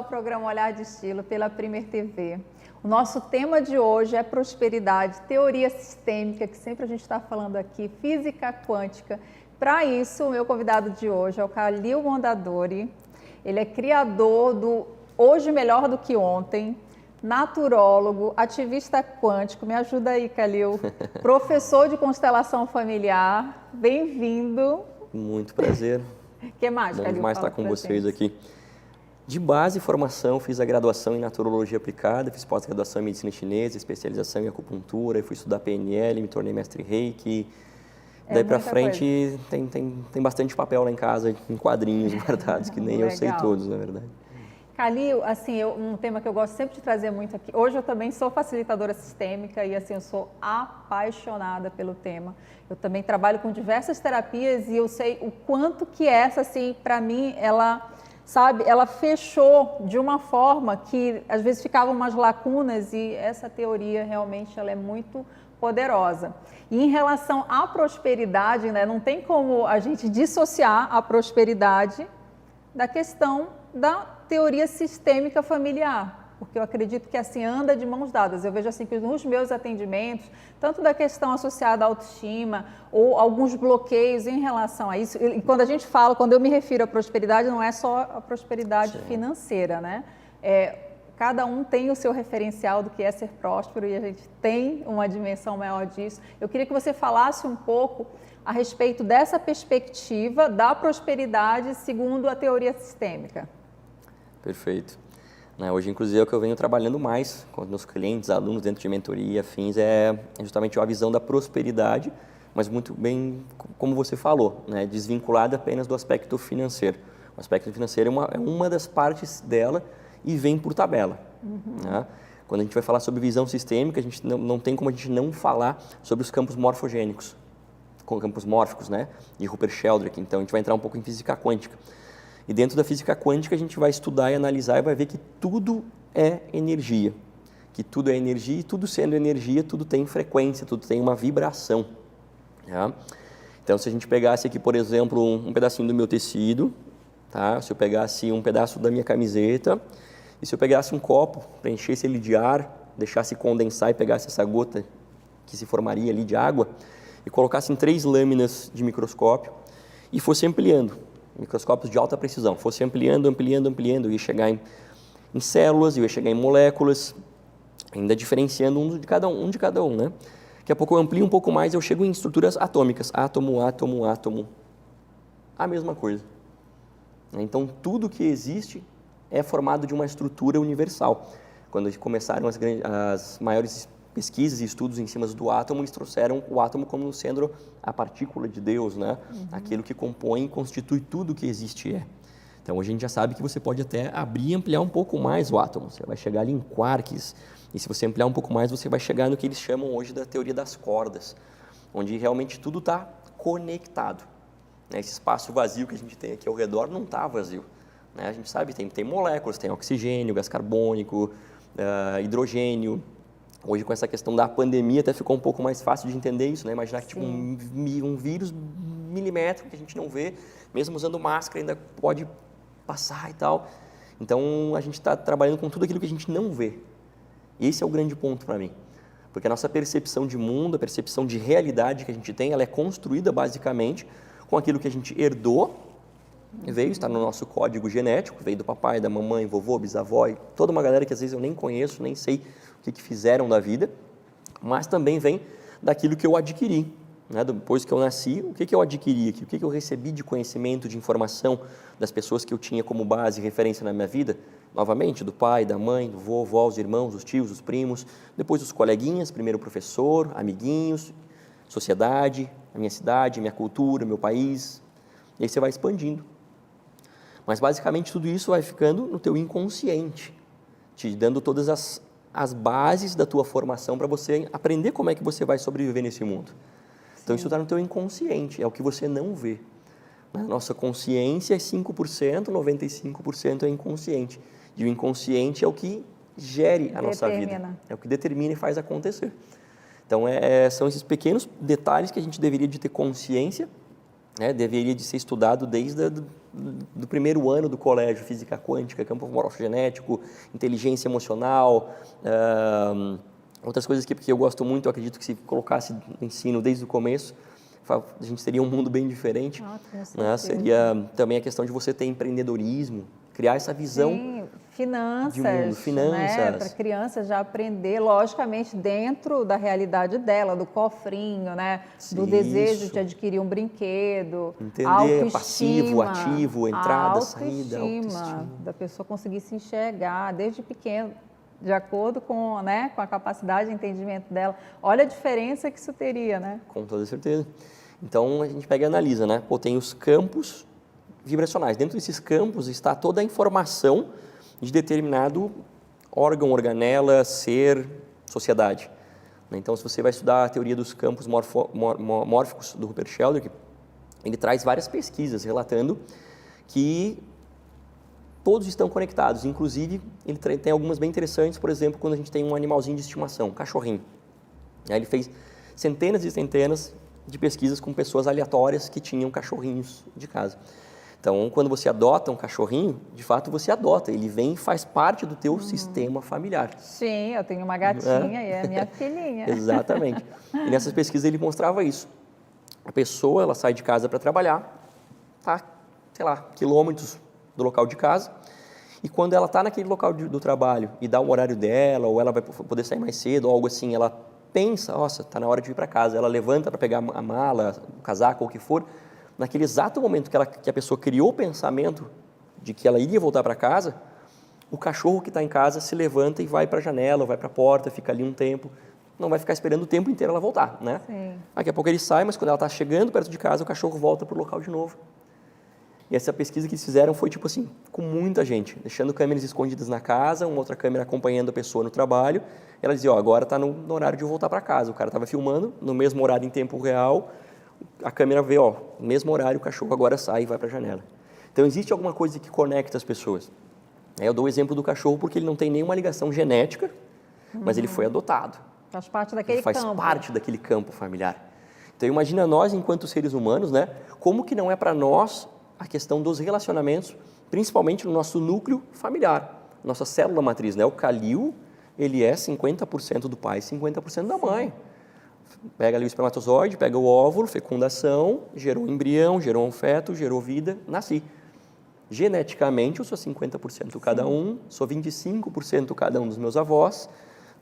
ao programa Olhar de Estilo pela Premier TV. O nosso tema de hoje é prosperidade, teoria sistêmica, que sempre a gente está falando aqui, física quântica. Para isso, o meu convidado de hoje é o Khalil Mondadori. Ele é criador do Hoje Melhor do que Ontem, naturólogo, ativista quântico. Me ajuda aí, Khalil. Professor de constelação familiar. Bem-vindo. Muito prazer. O que mais, Bom Khalil? demais estar com vocês aqui. De base e formação, fiz a graduação em Naturologia Aplicada, fiz pós-graduação em Medicina Chinesa, especialização em acupuntura, fui estudar PNL, me tornei mestre Reiki. Daí pra frente tem bastante papel lá em casa, em quadrinhos guardados, que nem eu sei todos, na verdade. Khalil, assim, um tema que eu gosto sempre de trazer muito aqui. Hoje eu também sou facilitadora sistêmica e assim, eu sou apaixonada pelo tema. Eu também trabalho com diversas terapias e eu sei o quanto que essa, assim, para mim, ela fechou de uma forma que às vezes ficavam umas lacunas e essa teoria realmente ela é muito poderosa. E em relação à prosperidade, né, não tem como a gente dissociar a prosperidade da questão da teoria sistêmica familiar, porque eu acredito que assim anda de mãos dadas. Eu vejo assim que nos meus atendimentos, tanto da questão associada à autoestima ou alguns bloqueios em relação a isso, e quando eu me refiro à prosperidade, não é só a prosperidade financeira, né? Cada um tem o seu referencial do que é ser próspero e a gente tem uma dimensão maior disso. Eu queria que você falasse um pouco a respeito dessa perspectiva da prosperidade segundo a teoria sistêmica. Perfeito. Hoje, inclusive, é o que eu venho trabalhando mais com os meus clientes, alunos dentro de mentoria e afins, é justamente a visão da prosperidade, mas muito bem, como você falou, né, desvinculada apenas do aspecto financeiro. O aspecto financeiro é uma das partes dela e vem por tabela. Né? Quando a gente vai falar sobre visão sistêmica, a gente não tem como a gente não falar sobre os campos morfogênicos, com campos mórficos, né, de Rupert Sheldrake. Então, a gente vai entrar um pouco em física quântica. E dentro da física quântica a gente vai estudar e analisar e vai ver que tudo é energia. Que tudo é energia e tudo sendo energia, tudo tem frequência, tudo tem uma vibração. Tá? Então, se a gente pegasse aqui, por exemplo, um pedacinho do meu tecido, tá? Se eu pegasse um pedaço da minha camiseta e se eu pegasse um copo, preenchesse ele de ar, deixasse condensar e pegasse essa gota que se formaria ali de água e colocasse em 3 lâminas de microscópio e fosse ampliando, microscópios de alta precisão, fosse ampliando, eu ia chegar em células, eu ia chegar em moléculas, ainda diferenciando um de cada um, né? Daqui a pouco eu amplio um pouco mais, eu chego em estruturas atômicas, átomo, a mesma coisa. Então, tudo que existe é formado de uma estrutura universal. Quando começaram as maiores pesquisas e estudos em cima do átomo, eles trouxeram o átomo como sendo a partícula de Deus, né? Aquilo que compõe e constitui tudo que existe. Então, hoje a gente já sabe que você pode até abrir e ampliar um pouco mais o átomo. Você vai chegar ali em quarks, e se você ampliar um pouco mais, você vai chegar no que eles chamam hoje da teoria das cordas, onde realmente tudo está conectado. Esse espaço vazio que a gente tem aqui ao redor não está vazio. A gente sabe que tem moléculas, tem oxigênio, gás carbônico, hidrogênio. Hoje, com essa questão da pandemia, até ficou um pouco mais fácil de entender isso, né? Imaginar que tipo, um vírus milimétrico que a gente não vê, mesmo usando máscara, ainda pode passar e tal. Então, a gente está trabalhando com tudo aquilo que a gente não vê. Esse é o grande ponto para mim. Porque a nossa percepção de mundo, a percepção de realidade que a gente tem, ela é construída basicamente com aquilo que a gente herdou, veio, está no nosso código genético, veio do papai, da mamãe, vovô, bisavó, e toda uma galera que às vezes eu nem conheço, nem sei o que fizeram da vida, mas também vem daquilo que eu adquiri. Né? Depois que eu nasci, o que eu adquiri aqui? O que eu recebi de conhecimento, de informação das pessoas que eu tinha como base e referência na minha vida? Novamente, do pai, da mãe, do vovô, os irmãos, os tios, os primos, depois os coleguinhas, primeiro o professor, amiguinhos, sociedade, a minha cidade, a minha cultura, o meu país, e aí você vai expandindo. Mas basicamente tudo isso vai ficando no teu inconsciente, te dando todas as bases da tua formação para você aprender como é que você vai sobreviver nesse mundo. Então isso está no teu inconsciente, é o que você não vê. A nossa consciência é 5%, 95% é inconsciente. E o inconsciente é o que gere a nossa vida, é o que determina e faz acontecer. Então são esses pequenos detalhes que a gente deveria de ter consciência né, deveria de ser estudado desde do primeiro ano do colégio, física quântica, campo morfogenético, inteligência emocional, outras coisas que eu gosto muito, eu acredito que se colocasse no ensino desde o começo, a gente teria um mundo bem diferente. Né? Seria também a questão de você ter empreendedorismo, criar essa visão. Sim, finanças, de mundo, finanças. Né? Para a criança já aprender, logicamente, dentro da realidade dela, do cofrinho, né? Do desejo de adquirir um brinquedo. Entender passivo, ativo, entrada, saída, autoestima da pessoa conseguir se enxergar desde pequeno, de acordo com, né, com a capacidade de entendimento dela. Olha a diferença que isso teria, né? Com toda certeza. Então, a gente pega e analisa, né? Pô, tem os campos vibracionais. Dentro desses campos está toda a informação de determinado órgão, organela, ser, sociedade. Então, se você vai estudar a teoria dos campos mórficos do Rupert Sheldrake, ele traz várias pesquisas relatando que todos estão conectados. Inclusive, ele tem algumas bem interessantes, por exemplo, quando a gente tem um animalzinho de estimação, um cachorrinho. Aí ele fez centenas e centenas de pesquisas com pessoas aleatórias que tinham cachorrinhos de casa. Então, quando você adota um cachorrinho, de fato você adota, ele vem e faz parte do teu sistema familiar. Sim, eu tenho uma gatinha e é minha filhinha. Exatamente. E nessas pesquisas ele mostrava isso. A pessoa, ela sai de casa para trabalhar, tá, sei lá, quilômetros do local de casa, e quando ela está naquele local do trabalho e dá o horário dela, ou ela vai poder sair mais cedo, ou algo assim, ela pensa, nossa, está na hora de ir para casa, ela levanta para pegar a mala, o casaco ou o que for, naquele exato momento que a pessoa criou o pensamento de que ela iria voltar para casa, o cachorro que está em casa se levanta e vai para a janela, vai para a porta, fica ali um tempo, não vai ficar esperando o tempo inteiro ela voltar, né? Sim. Daqui a pouco ele sai, mas quando ela está chegando perto de casa, o cachorro volta para o local de novo. E essa pesquisa que eles fizeram foi tipo assim, com muita gente, deixando câmeras escondidas na casa, uma outra câmera acompanhando a pessoa no trabalho. Ela dizia, ó, agora está no horário de eu voltar para casa. O cara estava filmando, no mesmo horário em tempo real, a câmera vê, ó, no mesmo horário o cachorro agora sai e vai para a janela. Então existe alguma coisa que conecta as pessoas. Eu dou o exemplo do cachorro porque ele não tem nenhuma ligação genética, mas ele foi adotado. Faz parte daquele campo. Faz parte daquele campo familiar. Então imagina nós, enquanto seres humanos, né, como que não é para nós a questão dos relacionamentos, principalmente no nosso núcleo familiar, nossa célula matriz, né? O calil, ele é 50% do pai, 50% da mãe. Pega ali o espermatozoide, pega o óvulo, fecundação, gerou um embrião, gerou um feto, gerou vida, nasci. Geneticamente, eu sou 50% cada um, sou 25% cada um dos meus avós,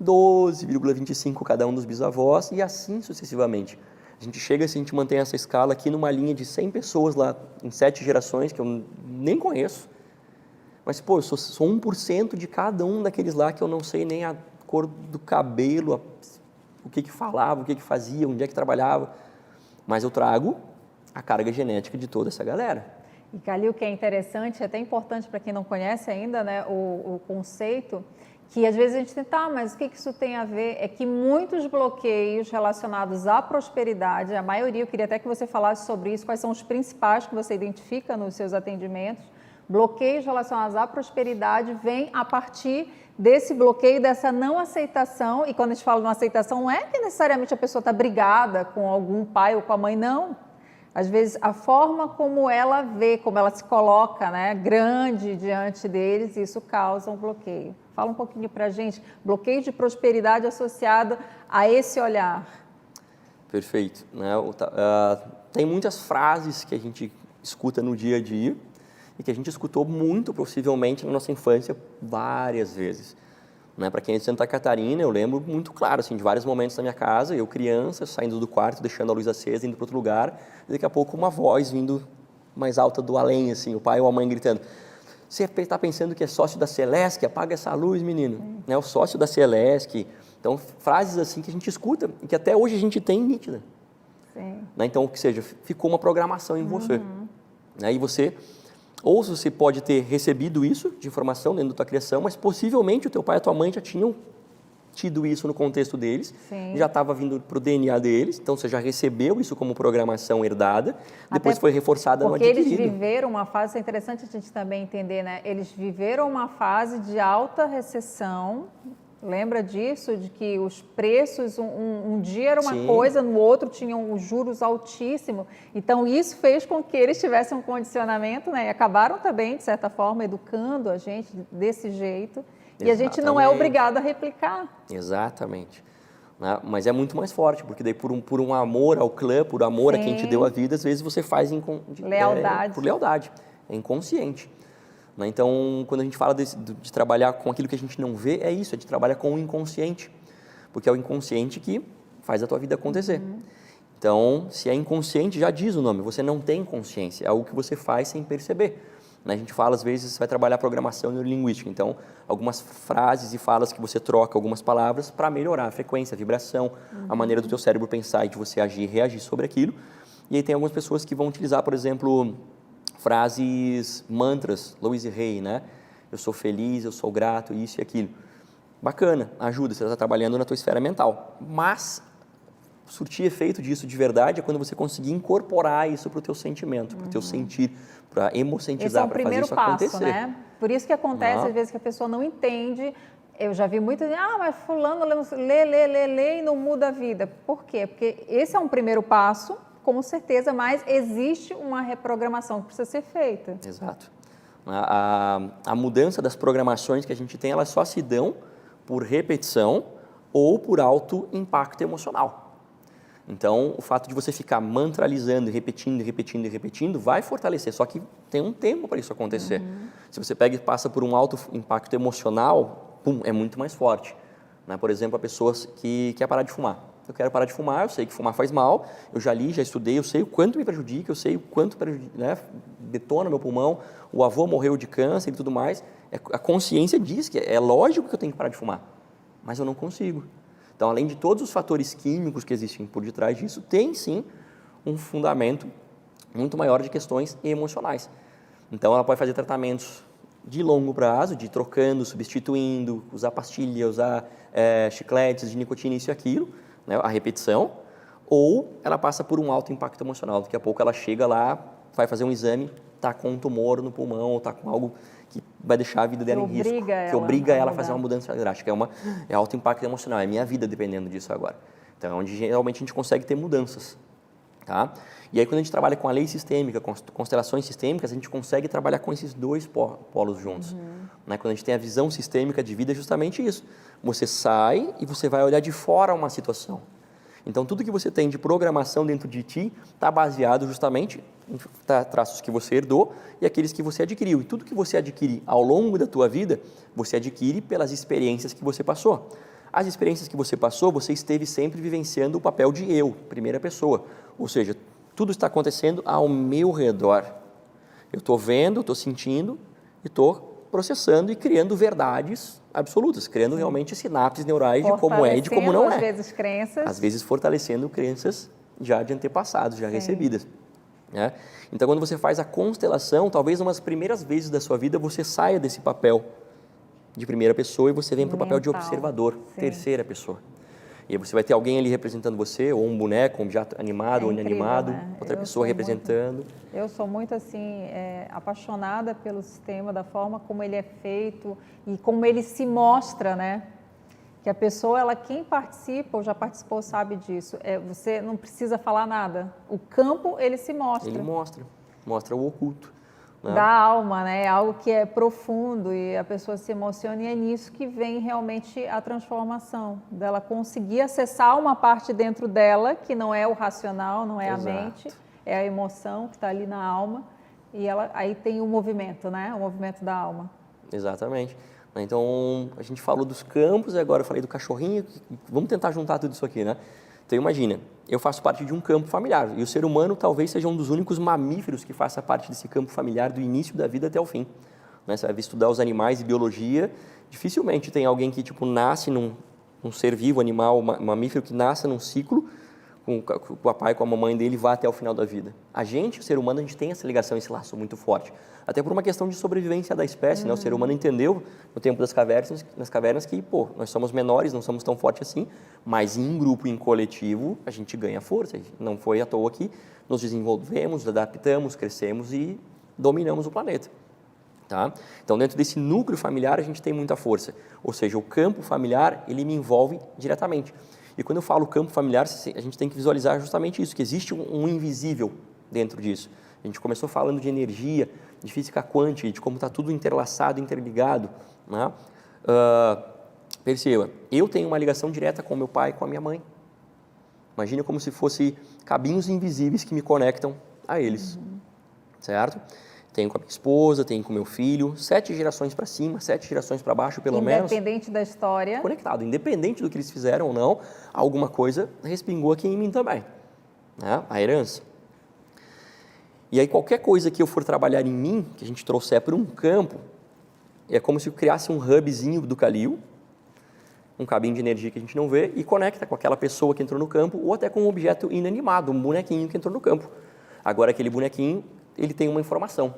12,25% cada um dos bisavós e assim sucessivamente. A gente chega, se a gente mantém essa escala aqui numa linha de 100 pessoas lá, em 7 gerações, que eu nem conheço, mas, pô, eu sou 1% de cada um daqueles lá que eu não sei nem a cor do cabelo, o que falava, o que fazia, onde é que trabalhava, mas eu trago a carga genética de toda essa galera. E, Calil, o que é interessante, é até importante para quem não conhece ainda, né, o conceito, que às vezes a gente tenta, mas o que isso tem a ver? É que muitos bloqueios relacionados à prosperidade, a maioria, eu queria até que você falasse sobre isso, quais são os principais que você identifica nos seus atendimentos, bloqueios relacionados à prosperidade vêm a partir desse bloqueio, dessa não aceitação, e quando a gente fala de não aceitação, não é que necessariamente a pessoa está brigada com algum pai ou com a mãe, não. Às vezes, a forma como ela vê, como ela se coloca, né, grande diante deles, isso causa um bloqueio. Fala um pouquinho para a gente, bloqueio de prosperidade associado a esse olhar. Perfeito. Né? Tem muitas frases que a gente escuta no dia a dia e que a gente escutou muito, possivelmente, na nossa infância, várias vezes. Né? Para quem é de Santa Catarina, eu lembro muito claro, assim, de vários momentos na minha casa, eu criança, saindo do quarto, deixando a luz acesa, indo para outro lugar, e daqui a pouco uma voz vindo mais alta do além, assim, o pai ou a mãe gritando, você está pensando que é sócio da Celesc? Apaga essa luz, menino. Né? O sócio da Celesc. Então, frases assim que a gente escuta e que até hoje a gente tem nítida. Sim. Né? Então, que seja, ficou uma programação em você. Né? E você, ou você pode ter recebido isso de informação dentro da tua criação, mas possivelmente o teu pai e a tua mãe já tinham tido isso no contexto deles, Sim. já estava vindo para o DNA deles, então você já recebeu isso como programação herdada, depois Até foi reforçada no adquirido. Porque eles viveram uma fase, é interessante a gente também entender, né? Eles viveram uma fase de alta recessão Lembra disso? De que os preços, um dia era uma Sim. coisa, no outro tinham os juros altíssimos. Então, isso fez com que eles tivessem um condicionamento, né? E acabaram também, de certa forma, educando a gente desse jeito. E a gente não é Exatamente. obrigado a replicar. Exatamente. Né? Mas é muito mais forte, porque daí por um amor ao clã, por amor a quem te deu a vida, às vezes você faz Lealdade. por lealdade, é inconsciente. Né? Então, quando a gente fala de trabalhar com aquilo que a gente não vê, é isso, é de trabalhar com o inconsciente, porque é o inconsciente que faz a tua vida acontecer. Então, se é inconsciente, já diz o nome, você não tem consciência, é algo que você faz sem perceber. A gente fala, às vezes, você vai trabalhar programação neurolinguística, então, algumas frases e falas que você troca, algumas palavras, para melhorar a frequência, a vibração, a maneira do teu cérebro pensar e de você agir e reagir sobre aquilo. E aí tem algumas pessoas que vão utilizar, por exemplo, frases, mantras, Louise Hay, né? Eu sou feliz, eu sou grato, isso e aquilo. Bacana, ajuda, você está trabalhando na tua esfera mental. Mas surtir efeito disso de verdade é quando você conseguir incorporar isso para o teu sentimento, para o teu sentir, para emocentizar, para fazer isso acontecer. Esse é o primeiro passo, né? Por isso que acontece, às vezes, que a pessoa não entende. Eu já vi muito, mas fulano lê e não muda a vida. Por quê? Porque esse é um primeiro passo, com certeza, mas existe uma reprogramação que precisa ser feita. Exato. A mudança das programações que a gente tem, elas só se dão por repetição ou por alto impacto emocional. Então, o fato de você ficar mantralizando, repetindo, vai fortalecer, só que tem um tempo para isso acontecer. Se você pega e passa por um alto impacto emocional, é muito mais forte. Né? Por exemplo, a pessoa que quer parar de fumar. Eu quero parar de fumar, eu sei que fumar faz mal, eu já li, já estudei, eu sei o quanto me prejudica, eu sei o quanto né, detona meu pulmão, o avô morreu de câncer e tudo mais. A consciência diz que é lógico que eu tenho que parar de fumar, mas eu não consigo. Então, além de todos os fatores químicos que existem por detrás disso, tem sim um fundamento muito maior de questões emocionais. Então, ela pode fazer tratamentos de longo prazo, de ir trocando, substituindo, usar pastilha, usar chicletes de nicotina, isso e aquilo, né, a repetição, ou ela passa por um alto impacto emocional. Daqui a pouco ela chega lá, vai fazer um exame, está com um tumor no pulmão, ou está com algo que vai deixar a vida dela em risco, que obriga ela a fazer uma mudança drástica. É alto impacto emocional, é minha vida dependendo disso agora. Então, é onde realmente a gente consegue ter mudanças. Tá? E aí, quando a gente trabalha com a lei sistêmica, com as constelações sistêmicas, a gente consegue trabalhar com esses dois polos juntos. Né? Quando a gente tem a visão sistêmica de vida, é justamente isso. Você sai e você vai olhar de fora uma situação. Então, tudo que você tem de programação dentro de ti está baseado justamente em traços que você herdou e aqueles que você adquiriu. E tudo que você adquire ao longo da tua vida, você adquire pelas experiências que você passou. As experiências que você passou, você esteve sempre vivenciando o papel de eu, primeira pessoa. Ou seja, tudo está acontecendo ao meu redor. Eu estou vendo, estou sentindo e estou processando e criando verdades absolutas, criando realmente sinapses neurais de como é e de como não é. Às vezes crenças. Às vezes fortalecendo crenças já de antepassados, já recebidas. Né? Então, quando você faz a constelação, talvez umas primeiras vezes da sua vida você saia desse papel de primeira pessoa e você vem para o papel de observador, terceira pessoa. E aí você vai ter alguém ali representando você, ou um boneco, um objeto animado ou inanimado, outra pessoa representando. Eu sou muito assim, apaixonada pelo sistema, da forma como ele é feito e como ele se mostra, né? Que a pessoa, quem participa ou já participou sabe disso. Você não precisa falar nada. O campo, ele se mostra. Ele mostra o oculto. Né? Da alma, né? Algo que é profundo e a pessoa se emociona e é nisso que vem realmente a transformação, dela conseguir acessar uma parte dentro dela que não é o racional, não é a mente, é a emoção que está ali na alma e aí tem o movimento, né? O movimento da alma. Exatamente. Então, a gente falou dos campos e agora eu falei do cachorrinho, vamos tentar juntar tudo isso aqui, né? Então, imagina, eu faço parte de um campo familiar e o ser humano talvez seja um dos únicos mamíferos que faça parte desse campo familiar do início da vida até o fim. Né? Você vai estudar os animais e biologia, dificilmente tem alguém que nasce num ser vivo, animal, mamífero, que nasce num ciclo com o papai, com a mamãe dele, vá até o final da vida. A gente, o ser humano, a gente tem essa ligação, esse laço muito forte. Até por uma questão de sobrevivência da espécie, né? O ser humano entendeu, no tempo das cavernas, que, nós somos menores, não somos tão fortes assim, mas em grupo, em coletivo, a gente ganha força. Não foi à toa que nos desenvolvemos, adaptamos, crescemos e dominamos o planeta. Tá? Então, dentro desse núcleo familiar, a gente tem muita força. Ou seja, o campo familiar, ele me envolve diretamente. E quando eu falo campo familiar, a gente tem que visualizar justamente isso, que existe um invisível dentro disso. A gente começou falando de energia, de física quântica, de como está tudo interlaçado, interligado. Né? Perceba, eu tenho uma ligação direta com meu pai e com a minha mãe. Imagina como se fosse cabinhos invisíveis que me conectam a eles. Certo? Tenho com a minha esposa, tenho com meu filho, 7 gerações para cima, 7 gerações para baixo, pelo menos. Independente da história. Conectado, independente do que eles fizeram ou não, alguma coisa respingou aqui em mim também, né? A herança. E aí qualquer coisa que eu for trabalhar em mim, que a gente trouxer para um campo, é como se eu criasse um hubzinho do Kalil, um cabinho de energia que a gente não vê, e conecta com aquela pessoa que entrou no campo, ou até com um objeto inanimado, um bonequinho que entrou no campo. Agora aquele bonequinho, ele tem uma informação.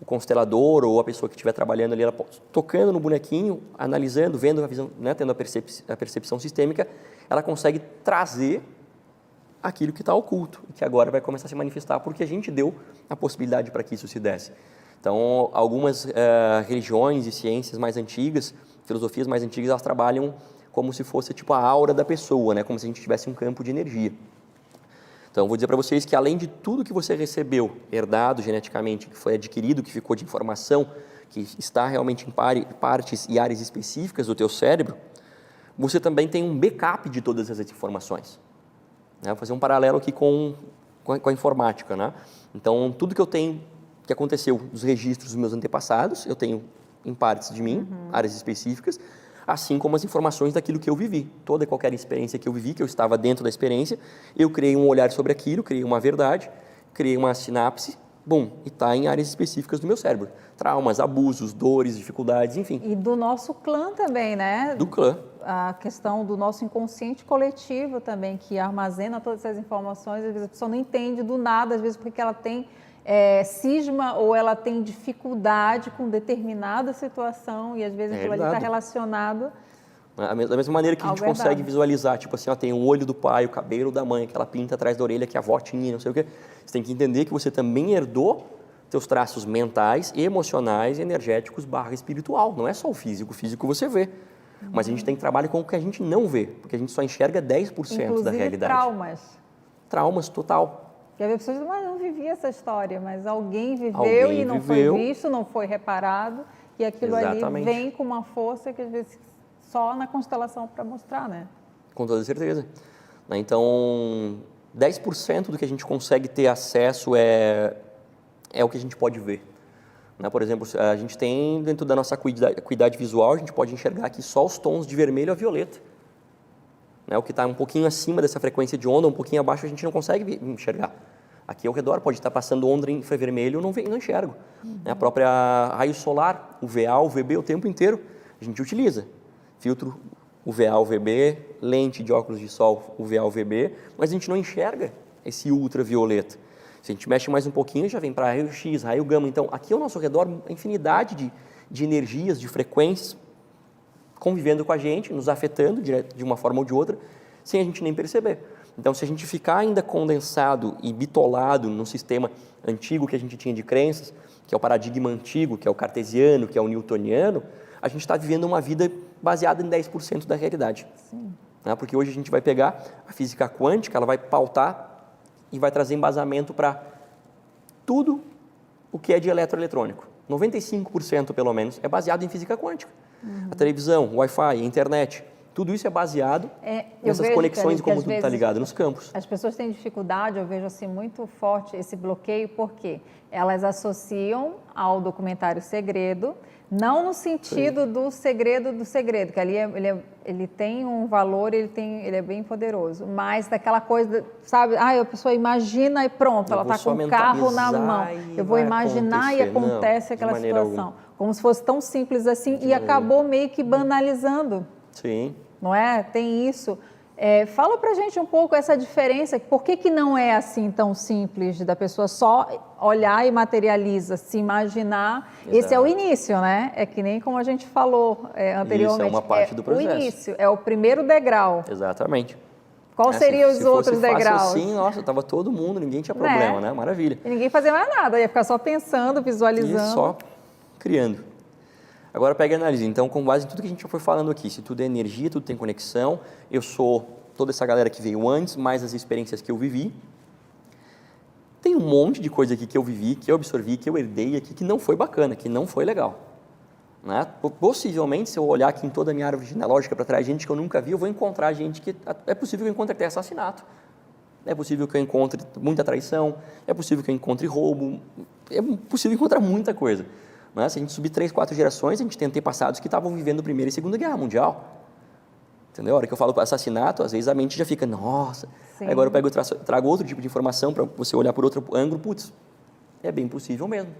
O constelador ou a pessoa que estiver trabalhando ali, ela tocando no bonequinho, analisando, vendo a visão, né, tendo a percepção sistêmica, ela consegue trazer aquilo que está oculto e que agora vai começar a se manifestar porque a gente deu a possibilidade para que isso se desse. Então, algumas religiões e ciências mais antigas, filosofias mais antigas, elas trabalham como se fosse tipo a aura da pessoa, né, como se a gente tivesse um campo de energia. Então, vou dizer para vocês que além de tudo que você recebeu, herdado geneticamente, que foi adquirido, que ficou de informação, que está realmente em partes e áreas específicas do teu cérebro, você também tem um backup de todas essas informações. Vou fazer um paralelo aqui com a informática, né? Então, tudo que eu tenho, que aconteceu dos registros dos meus antepassados, eu tenho em partes de mim, áreas específicas, assim como as informações daquilo que eu vivi. Toda e qualquer experiência que eu vivi, que eu estava dentro da experiência, eu criei um olhar sobre aquilo, criei uma verdade, criei uma sinapse, bum, e está em áreas específicas do meu cérebro. Traumas, abusos, dores, dificuldades, enfim. E do nosso clã também, né? Do clã. A questão do nosso inconsciente coletivo também, que armazena todas essas informações, às vezes a pessoa não entende do nada, às vezes porque ela tem cisma ou ela tem dificuldade com determinada situação e às vezes aquilo ali está relacionado. Da mesma maneira que a gente consegue visualizar, tipo assim, ó, tem o olho do pai, o cabelo da mãe, aquela pinta atrás da orelha que a avó tinha, não sei o quê. Você tem que entender que você também herdou teus traços mentais, emocionais, energéticos, /espiritual. Não é só o físico você vê. Mas a gente tem que trabalhar com o que a gente não vê, porque a gente só enxerga 10% Inclusive, da realidade. Traumas, total. E as pessoas mas não vivia essa história, mas alguém viveu e não foi visto, não foi reparado, e aquilo ali vem com uma força que às vezes só na constelação para mostrar, né? Com toda certeza. Então, 10% do que a gente consegue ter acesso é o que a gente pode ver. Por exemplo, a gente tem dentro da nossa acuidade visual, a gente pode enxergar aqui só os tons de vermelho a violeta. O que está um pouquinho acima dessa frequência de onda, um pouquinho abaixo, a gente não consegue enxergar. Aqui ao redor pode estar passando onda em infravermelho, eu não enxergo. A própria raio solar, UVA, UVB, o tempo inteiro, a gente utiliza. Filtro UVA, UVB, lente de óculos de sol UVA, UVB, mas a gente não enxerga esse ultravioleta. Se a gente mexe mais um pouquinho, já vem para raio X, raio gama. Então, aqui ao nosso redor, a infinidade de energias, de frequências, convivendo com a gente, nos afetando de uma forma ou de outra, sem a gente nem perceber. Então, se a gente ficar ainda condensado e bitolado num sistema antigo que a gente tinha de crenças, que é o paradigma antigo, que é o cartesiano, que é o newtoniano, a gente está vivendo uma vida baseada em 10% da realidade. Sim. Porque hoje a gente vai pegar a física quântica, ela vai pautar e vai trazer embasamento para tudo o que é de eletroeletrônico. 95% pelo menos é baseado em física quântica. A televisão, o Wi-Fi, a internet, tudo isso é baseado nessas conexões e como tudo está ligado nos campos. As pessoas têm dificuldade, eu vejo assim muito forte esse bloqueio, porque elas associam ao documentário Segredo, não no sentido do segredo, que ali ele tem um valor, ele é bem poderoso, mas daquela coisa, sabe, a pessoa imagina e pronto, ela está com o carro na mão, eu vou imaginar e acontece aquela situação, como se fosse tão simples assim e acabou meio que banalizando. Sim. Não é? Tem isso. Fala pra gente um pouco essa diferença, por que não é assim tão simples da pessoa só olhar e materializa, se imaginar. Exato. Esse é o início, né? É que nem como a gente falou anteriormente. Isso é uma parte do processo. O início, é o primeiro degrau. Exatamente. Qual seriam os outros degraus? Assim, nossa, tava todo mundo, ninguém tinha problema, né? Maravilha. E ninguém fazia mais nada, ia ficar só pensando, visualizando. E só criando. Agora pega e analisa. Então, com base em tudo que a gente já foi falando aqui, se tudo é energia, tudo tem conexão, eu sou toda essa galera que veio antes, mais as experiências que eu vivi. Tem um monte de coisa aqui que eu vivi, que eu absorvi, que eu herdei aqui, que não foi bacana, que não foi legal. Né? Possivelmente, se eu olhar aqui em toda a minha árvore genealógica para trás, gente que eu nunca vi, eu vou encontrar gente que... É possível que eu encontre até assassinato. É possível que eu encontre muita traição. É possível que eu encontre roubo. É possível encontrar muita coisa. Né? Se a gente subir 3, 4 gerações, a gente tem antepassados que estavam vivendo a Primeira e Segunda Guerra Mundial. Entendeu? A hora que eu falo assassinato, às vezes a mente já fica, nossa. Aí agora eu pego, trago outro tipo de informação para você olhar por outro ângulo, putz, é bem possível mesmo.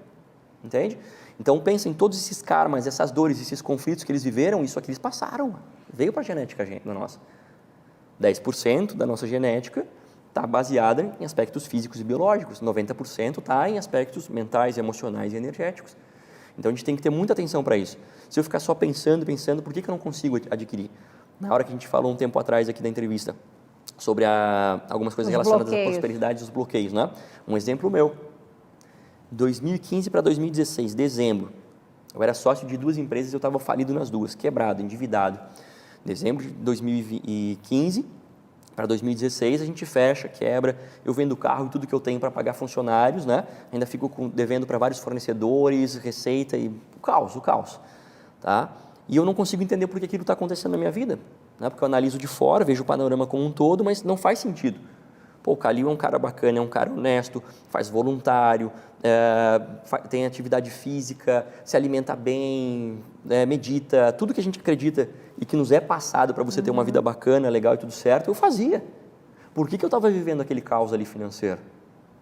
Entende? Então pensa em todos esses karmas, essas dores, esses conflitos que eles viveram, isso aqui eles passaram. Veio para a genética da nossa. 10% da nossa genética está baseada em aspectos físicos e biológicos. 90% está em aspectos mentais, emocionais e energéticos. Então a gente tem que ter muita atenção para isso. Se eu ficar só pensando, por que eu não consigo adquirir? Na hora que a gente falou um tempo atrás aqui da entrevista sobre algumas coisas relacionadas à prosperidade e os bloqueios, né? Um exemplo meu, 2015 para 2016, dezembro, eu era sócio de 2 empresas e eu estava falido nas 2, quebrado, endividado. Dezembro de 2015 para 2016 a gente fecha, quebra, eu vendo o carro e tudo que eu tenho para pagar funcionários, né? Ainda fico devendo para vários fornecedores, receita e o caos, tá? E eu não consigo entender por que aquilo está acontecendo na minha vida, né? Porque eu analiso de fora, vejo o panorama como um todo, mas não faz sentido. Pô, o Calil é um cara bacana, é um cara honesto, faz voluntário, tem atividade física, se alimenta bem, medita, tudo que a gente acredita e que nos é passado para você ter uma vida bacana, legal e tudo certo, eu fazia. Por que eu estava vivendo aquele caos ali financeiro?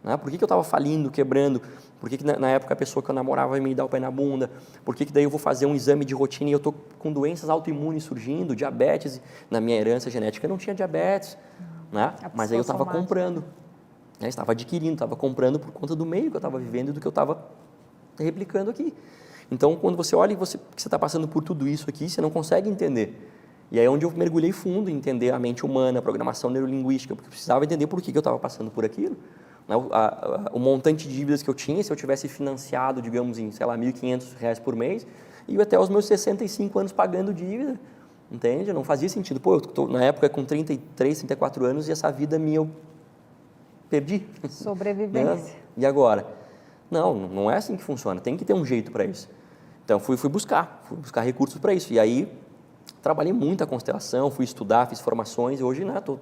Né? Por que eu estava falindo, quebrando? Por que na época a pessoa que eu namorava ia me dar o pé na bunda? Por que daí eu vou fazer um exame de rotina e eu estou com doenças autoimunes surgindo, diabetes? Na minha herança genética eu não tinha diabetes, né? Mas aí eu estava comprando, né? Estava adquirindo, estava comprando por conta do meio que eu estava vivendo e do que eu estava replicando aqui. Então, quando você olha e que você está passando por tudo isso aqui, você não consegue entender. E aí é onde eu mergulhei fundo em entender a mente humana, a programação neurolinguística, porque eu precisava entender por que eu estava passando por aquilo. O montante de dívidas que eu tinha, se eu tivesse financiado, digamos, em, sei lá, R$ 1.500 por mês, e eu até os meus 65 anos pagando dívida, entende? Não fazia sentido. Pô, eu tô, na época, com 33, 34 anos, e essa vida minha eu perdi. Sobrevivência. Né? E agora? Não é assim que funciona, tem que ter um jeito para isso. Então, fui buscar recursos para isso. E aí, trabalhei muito a constelação, fui estudar, fiz formações, e hoje estou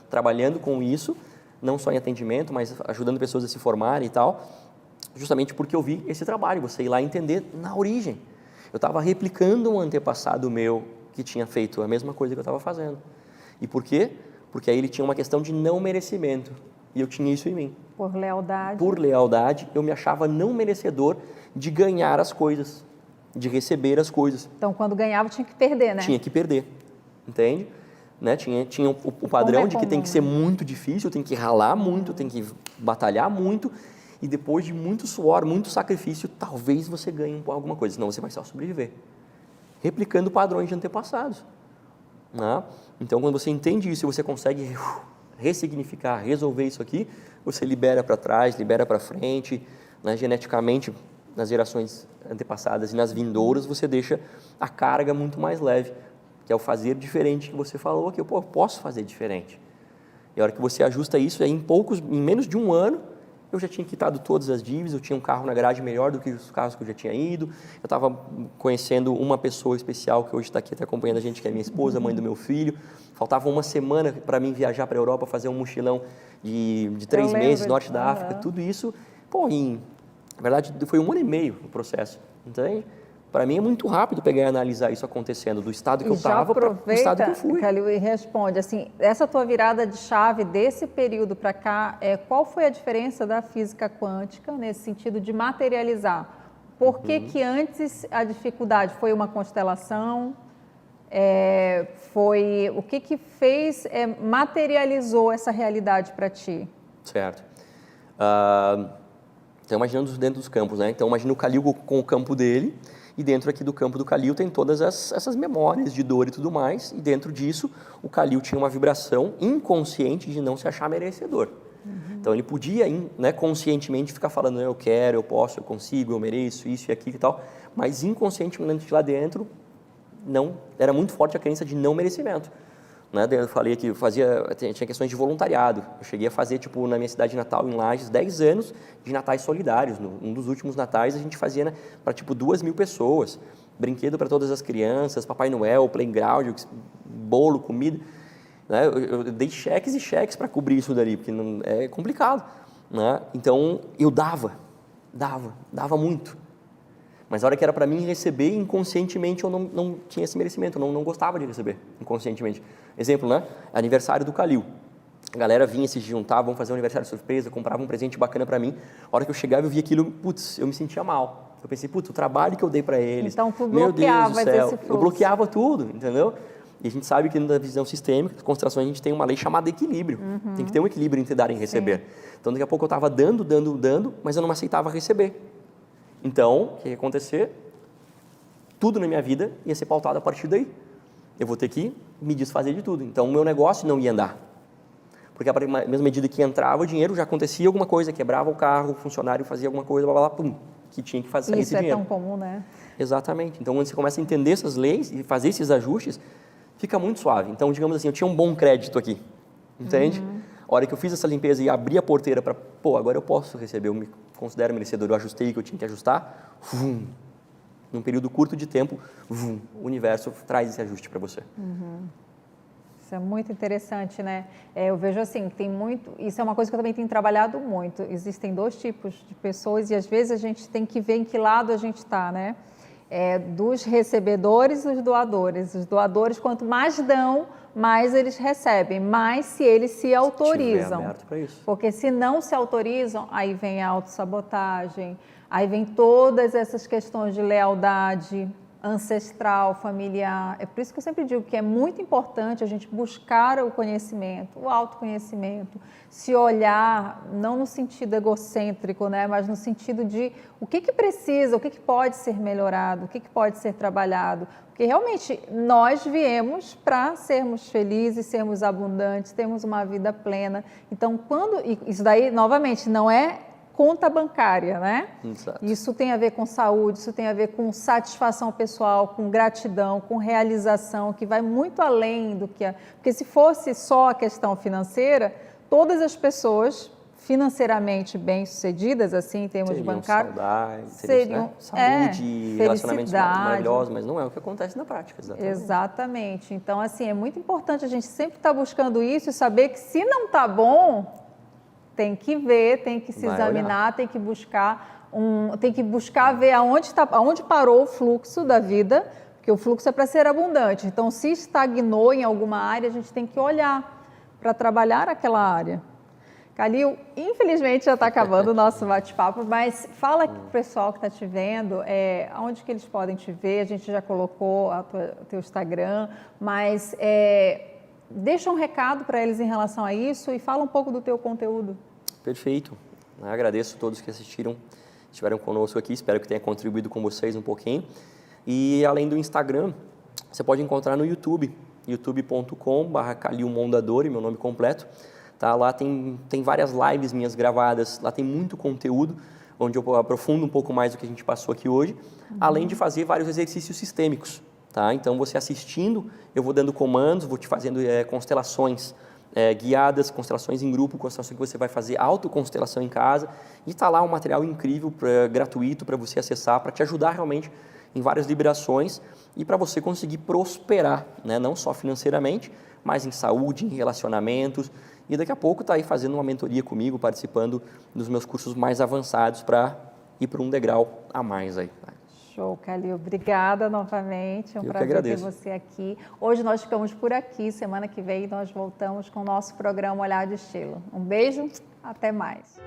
trabalhando com isso, não só em atendimento, mas ajudando pessoas a se formarem e tal, justamente porque eu vi esse trabalho, você ir lá entender na origem. Eu estava replicando um antepassado meu que tinha feito a mesma coisa que eu estava fazendo. E por quê? Porque aí ele tinha uma questão de não merecimento, e eu tinha isso em mim. Por lealdade. Por lealdade, eu me achava não merecedor de ganhar as coisas, de receber as coisas. Então, quando ganhava, tinha que perder, né? Tinha que perder, entende? Né? Tinha o padrão de que tem que ser muito difícil, tem que ralar muito, tem que batalhar muito, e depois de muito suor, muito sacrifício, talvez você ganhe alguma coisa, senão você vai só sobreviver. Replicando padrões de antepassados. Né? Então, quando você entende isso e você consegue ressignificar, resolver isso aqui, você libera para trás, libera para frente, né? Geneticamente, nas gerações antepassadas e nas vindouras, você deixa a carga muito mais leve, que é o fazer diferente que você falou aqui. Eu posso fazer diferente. E a hora que você ajusta isso, em menos de um ano, eu já tinha quitado todas as dívidas, eu tinha um carro na garagem melhor do que os carros que eu já tinha ido, eu estava conhecendo uma pessoa especial que hoje está aqui até acompanhando a gente, que é minha esposa, mãe do meu filho. Faltava uma semana para mim viajar para a Europa, fazer um mochilão de 3 meses, norte da África, tudo isso, na verdade, foi 1 ano e meio o processo, entende? Para mim é muito rápido pegar e analisar isso acontecendo, do estado que eu estava para o estado que eu fui. Calil, e responde, assim, essa tua virada de chave desse período para cá, qual foi a diferença da física quântica nesse sentido de materializar? Por que que antes a dificuldade foi uma constelação? O que fez, materializou essa realidade para ti? Certo. Então, imaginando dentro dos campos, né? Então, imagina o Calil com o campo dele, e dentro aqui do campo do Calil tem todas essas memórias de dor e tudo mais, e dentro disso o Calil tinha uma vibração inconsciente de não se achar merecedor. Então ele podia, né, conscientemente ficar falando, eu quero, eu posso, eu consigo, eu mereço, isso e aquilo e tal, mas inconscientemente lá dentro não, era muito forte a crença de não merecimento. Né? Eu falei que tinha questões de voluntariado. Eu cheguei a fazer, tipo, na minha cidade natal, em Lages, 10 anos de natais solidários. Um dos últimos natais a gente fazia, né, para, tipo, 2.000 pessoas. Brinquedo para todas as crianças, Papai Noel, playground, bolo, comida. Né? Eu dei cheques e cheques para cobrir isso dali, porque não, é complicado. Né? Então, eu dava muito. Mas a hora que era para mim receber, inconscientemente eu não tinha esse merecimento, eu não gostava de receber, inconscientemente. Exemplo, né? Aniversário do Calil. A galera vinha se juntar, vamos fazer um aniversário surpresa, comprava um presente bacana para mim. A hora que eu chegava, eu via aquilo, putz, eu me sentia mal. Eu pensei, putz, o trabalho que eu dei para eles. Então, tu meu Deus do céu, esse fluxo. eu bloqueava tudo, entendeu? E a gente sabe que na visão sistêmica, nas constelações, a gente tem uma lei chamada equilíbrio. Tem que ter um equilíbrio entre dar e receber. Sim. Então, daqui a pouco eu estava dando, mas eu não aceitava receber. Então, o que ia acontecer? Tudo na minha vida ia ser pautado a partir daí. Eu vou ter que me desfazer de tudo. Então, o meu negócio não ia andar. Porque a mesma medida que entrava o dinheiro, já acontecia alguma coisa, quebrava o carro, o funcionário fazia alguma coisa, blá, blá, blá, pum, que tinha que fazer esse dinheiro. Isso é tão comum, né? Exatamente. Então, quando você começa a entender essas leis e fazer esses ajustes, fica muito suave. Então, digamos assim, eu tinha um bom crédito aqui, entende? A hora que eu fiz essa limpeza e abri a porteira para, agora eu posso receber, eu me considero merecedor, eu ajustei o que eu tinha que ajustar, num período curto de tempo, o universo traz esse ajuste para você. Isso é muito interessante, né? Eu vejo assim, isso é uma coisa que eu também tenho trabalhado muito. Existem 2 tipos de pessoas e às vezes a gente tem que ver em que lado a gente está, né? Dos recebedores e dos doadores. Os doadores, quanto mais dão, mais eles recebem, mais se eles se autorizam. Se aberto para isso. Porque se não se autorizam, aí vem a autossabotagem, aí vem todas essas questões de lealdade ancestral, familiar. É por isso que eu sempre digo que é muito importante a gente buscar o conhecimento, o autoconhecimento, se olhar, não no sentido egocêntrico, né, mas no sentido de o que precisa, o que pode ser melhorado, o que pode ser trabalhado. Porque realmente nós viemos para sermos felizes, sermos abundantes, termos uma vida plena. Então, isso daí, novamente, não é conta bancária, né? Exato. Isso tem a ver com saúde, isso tem a ver com satisfação pessoal, com gratidão, com realização, que vai muito além do que... Porque se fosse só a questão financeira, todas as pessoas financeiramente bem-sucedidas, assim, em termos bancários, seriam saúde, relacionamentos maravilhosos, mas não é o que acontece na prática. Exatamente. Então, assim, é muito importante a gente sempre estar buscando isso e saber que se não está bom, tem que ver, tem que se examinar, tem que buscar ver aonde parou o fluxo da vida, porque o fluxo é para ser abundante. Então, se estagnou em alguma área, a gente tem que olhar para trabalhar aquela área. Calil, infelizmente já está acabando o nosso bate-papo, mas fala para o pessoal que está te vendo, onde que eles podem te ver, a gente já colocou o teu Instagram, mas deixa um recado para eles em relação a isso e fala um pouco do teu conteúdo. Perfeito. Eu agradeço a todos que estiveram conosco aqui, espero que tenha contribuído com vocês um pouquinho. E além do Instagram, você pode encontrar no YouTube, youtube.com/Calil Mondadori, meu nome completo. Tá? Lá tem várias lives minhas gravadas, lá tem muito conteúdo, onde eu aprofundo um pouco mais do que a gente passou aqui hoje, além de fazer vários exercícios sistêmicos. Tá? Então, você assistindo, eu vou dando comandos, vou te fazendo constelações guiadas, constelações em grupo, constelações que você vai fazer autoconstelação em casa, e está lá um material incrível, gratuito para você acessar, para te ajudar realmente em várias liberações e para você conseguir prosperar, né? Não só financeiramente, mas em saúde, em relacionamentos, e daqui a pouco está aí fazendo uma mentoria comigo, participando dos meus cursos mais avançados para ir para um degrau a mais aí. Show, Calil. Obrigada novamente. É um prazer ter você aqui. Hoje nós ficamos por aqui. Semana que vem nós voltamos com o nosso programa Olhar de Estilo. Um beijo, até mais.